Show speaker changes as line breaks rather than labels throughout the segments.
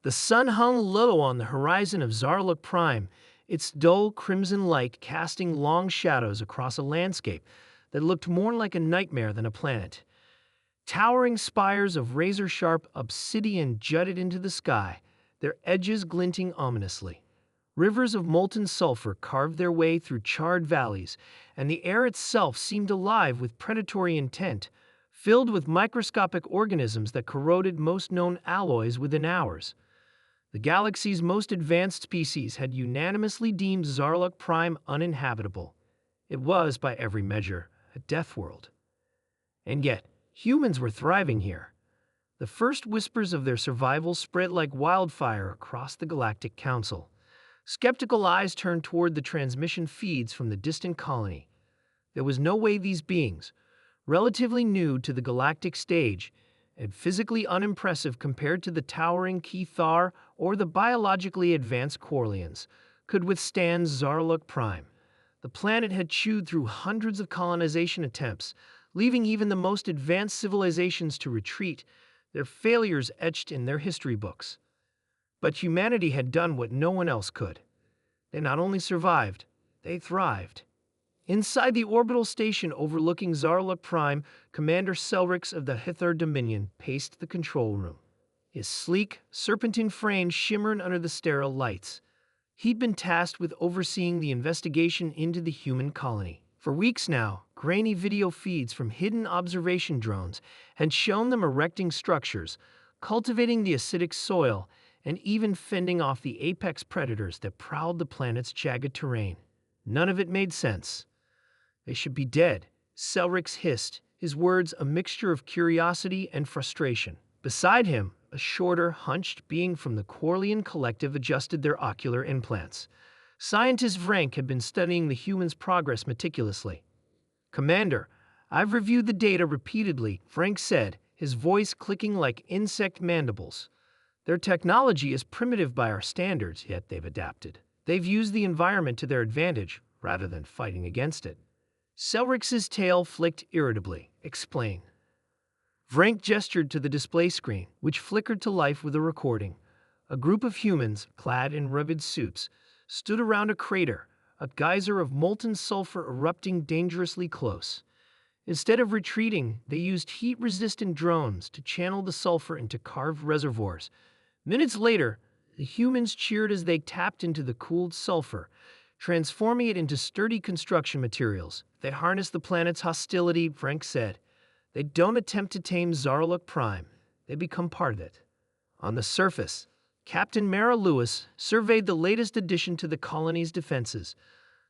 The sun hung low on the horizon of Zarluk Prime, its dull crimson light casting long shadows across a landscape that looked more like a nightmare than a planet. Towering spires of razor-sharp obsidian jutted into the sky, their edges glinting ominously. Rivers of molten sulfur carved their way through charred valleys, and the air itself seemed alive with predatory intent, filled with microscopic organisms that corroded most known alloys within hours. The galaxy's most advanced species had unanimously deemed Zarluk Prime uninhabitable. It was, by every measure, a death world. And yet, humans were thriving here. The first whispers of their survival spread like wildfire across the Galactic Council. Skeptical eyes turned toward the transmission feeds from the distant colony. There was no way these beings, relatively new to the galactic stage, and physically unimpressive compared to the towering Kethar or the biologically advanced Corleans, could withstand Zarluk Prime. The planet had chewed through hundreds of colonization attempts, leaving even the most advanced civilizations to retreat, their failures etched in their history books. But humanity had done what no one else could. They not only survived, they thrived. Inside the orbital station overlooking Zarluk Prime, Commander Selrix of the Hithar Dominion paced the control room. His sleek, serpentine frame shimmered under the sterile lights. He'd been tasked with overseeing the investigation into the human colony. For weeks now, grainy video feeds from hidden observation drones had shown them erecting structures, cultivating the acidic soil, and even fending off the apex predators that prowled the planet's jagged terrain. None of it made sense. They should be dead, Selrix hissed, his words a mixture of curiosity and frustration. Beside him, a shorter, hunched being from the Corlean Collective adjusted their ocular implants. Scientist Vrank had been studying the humans' progress meticulously. "Commander, I've reviewed the data repeatedly," Vrank said, his voice clicking like insect mandibles. "Their technology is primitive by our standards, yet they've adapted. They've used the environment to their advantage, rather than fighting against it." Selrix's tail flicked irritably. "Explain." Vrank gestured to the display screen, which flickered to life with a recording. A group of humans, clad in rugged suits, stood around a crater, a geyser of molten sulfur erupting dangerously close. Instead of retreating, they used heat-resistant drones to channel the sulfur into carved reservoirs. Minutes later, the humans cheered as they tapped into the cooled sulfur, transforming it into sturdy construction materials. "They harness the planet's hostility," Vrank said. "They don't attempt to tame Zarluk Prime. They become part of it." On the surface, Captain Mara Lewis surveyed the latest addition to the colony's defenses.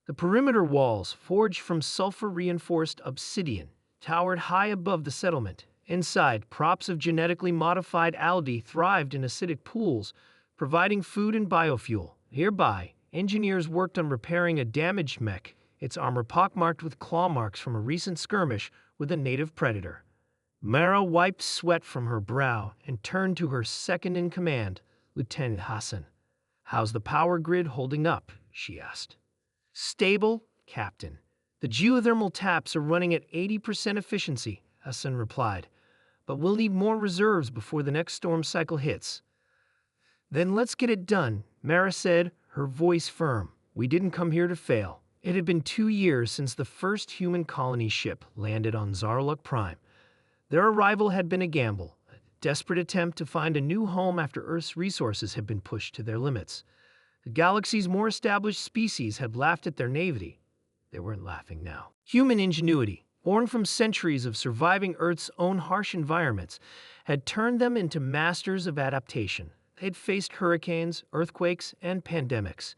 The perimeter walls, forged from sulfur-reinforced obsidian, towered high above the settlement. Inside, crops of genetically modified algae thrived in acidic pools, providing food and biofuel. Nearby, engineers worked on repairing a damaged mech, its armor pockmarked with claw marks from a recent skirmish with a native predator. Mara wiped sweat from her brow and turned to her second-in-command, Lieutenant Hassan. "How's the power grid holding up?" she asked. "Stable, Captain. The geothermal taps are running at 80% efficiency," Hassan replied. "But we'll need more reserves before the next storm cycle hits." "Then let's get it done," Mara said, her voice firm. "We didn't come here to fail." It had been 2 years since the first human colony ship landed on Zarluk Prime. Their arrival had been a gamble, a desperate attempt to find a new home after Earth's resources had been pushed to their limits. The galaxy's more established species had laughed at their naivety. They weren't laughing now. Human ingenuity, born from centuries of surviving Earth's own harsh environments, had turned them into masters of adaptation. They'd faced hurricanes, earthquakes, and pandemics.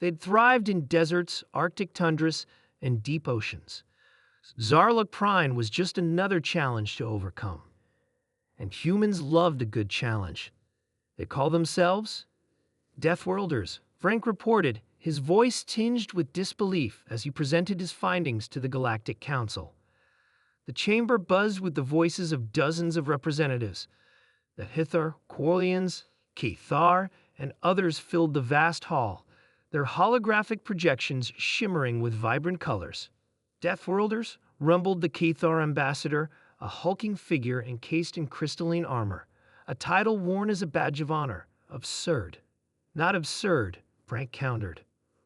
They'd thrived in deserts, Arctic tundras, and deep oceans. Zarluk Prime was just another challenge to overcome. And humans loved a good challenge. They call themselves Deathworlders, Vrank reported, his voice tinged with disbelief as he presented his findings to the Galactic Council. The chamber buzzed with the voices of dozens of representatives. The Hithar, Corleans, Kethar, and others filled the vast hall, their holographic projections shimmering with vibrant colors. "Deathworlders," rumbled the Kethar ambassador, a hulking figure encased in crystalline armor, a title worn as a badge of honor. Absurd. Not absurd, Frank countered.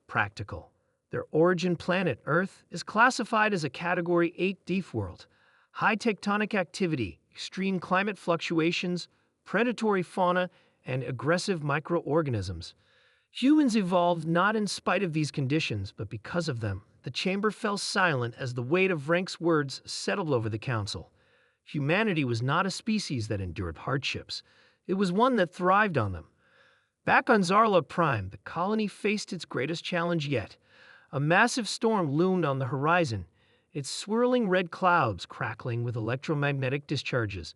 Practical. Their origin planet, Earth, is classified as a Category 8 Deathworld. High tectonic activity, extreme climate fluctuations, predatory fauna, and aggressive microorganisms. Humans evolved not in spite of these conditions, but because of them. The chamber fell silent as the weight of Frank's words settled over the council. Humanity was not a species that endured hardships. It was one that thrived on them. Back on Zarlok Prime, the colony faced its greatest challenge yet. A massive storm loomed on the horizon, its swirling red clouds crackling with electromagnetic discharges.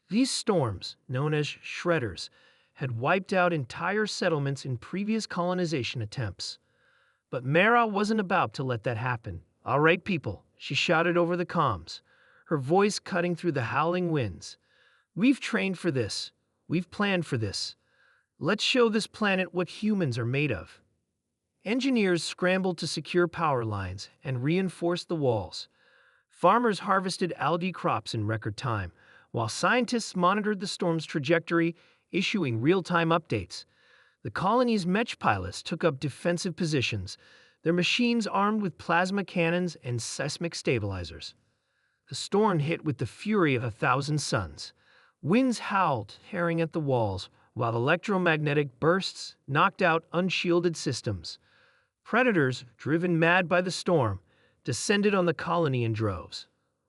These storms, known as shredders, had wiped out entire settlements in previous colonization attempts. But Mara wasn't about to let that happen. "All right, people," she shouted over the comms, her voice cutting through the howling winds. "We've trained for this. We've planned for this. Let's show this planet what humans are made of." Engineers scrambled to secure power lines and reinforce the walls. Farmers harvested algae crops in record time, while scientists monitored the storm's trajectory, issuing real-time updates. The colony's mech pilots took up defensive positions, their machines armed with plasma cannons and seismic stabilizers. The storm hit with the fury of 1,000 suns. Winds howled, tearing at the walls, while electromagnetic bursts knocked out unshielded systems. Predators, driven mad by the storm, descended on the colony in droves.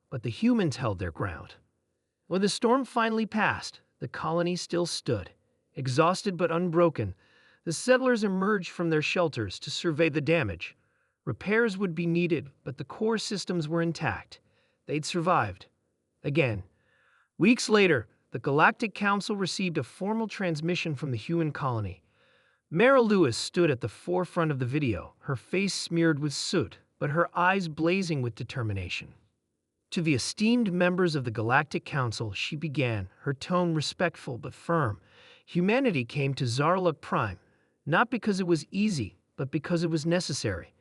But the humans held their ground. When the storm finally passed, the colony still stood. Exhausted but unbroken, the settlers emerged from their shelters to survey the damage. Repairs would be needed, but the core systems were intact. They'd survived. Again. Weeks later, the Galactic Council received a formal transmission from the human colony. Mara Lewis stood at the forefront of the video, her face smeared with soot, but her eyes blazing with determination. To the esteemed members of the Galactic Council, she began, her tone respectful but firm. Humanity came to Zarlok Prime, not because it was easy, but because it was necessary.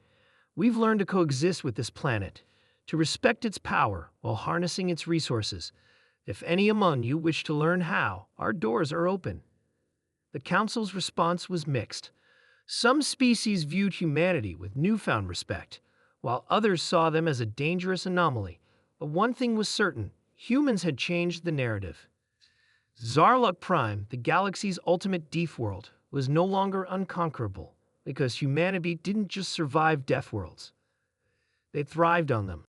We've learned to coexist with this planet, to respect its power while harnessing its resources. If any among you wish to learn how, our doors are open. The Council's response was mixed. Some species viewed humanity with newfound respect, while others saw them as a dangerous anomaly. But one thing was certain, humans had changed the narrative. Zarlok Prime, the galaxy's ultimate Deathworld, was no longer unconquerable, because humanity didn't just survive Deathworlds. They thrived on them.